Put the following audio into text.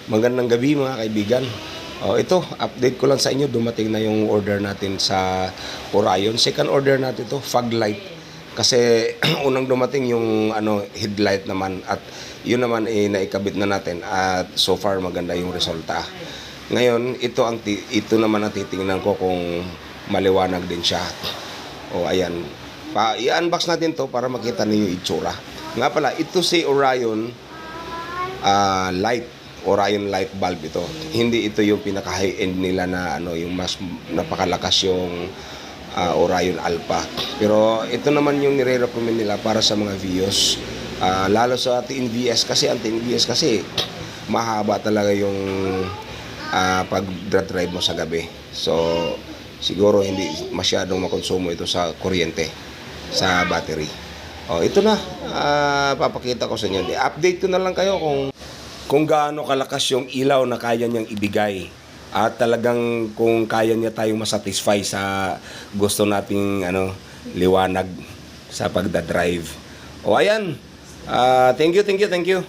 Magandang gabi mga kaibigan. Ito, update ko lang sa inyo. Dumating na yung order natin sa Orion. Second order natin to, fog light. Kasi unang dumating yung headlight naman at yun naman naikabit na natin at so far maganda yung resulta. Ngayon, ito naman ang titingnan ko kung maliwanag din siya. Ayan. I-unbox natin to para makita niyo yung itsura. Nga pala, ito si Orion light. Orion light bulb ito. Hindi ito yung pinaka high end nila na yung mas napakalakas yung Orion Alpha. Pero ito naman yung nire-recommend nila para sa mga Vios. Lalo sa TNVS kasi ang TNVS kasi mahaba talaga yung pag-drive mo sa gabi. So siguro hindi masyadong makonsumo ito sa kuryente, sa battery. Ito na, papakita ko sa inyo. Update ko na lang kayo kung gaano kalakas yung ilaw na kaya niyang ibigay at talagang kung kaya niya tayong masatisfy sa gusto nating liwanag sa pagdadrive. Ayan. Thank you.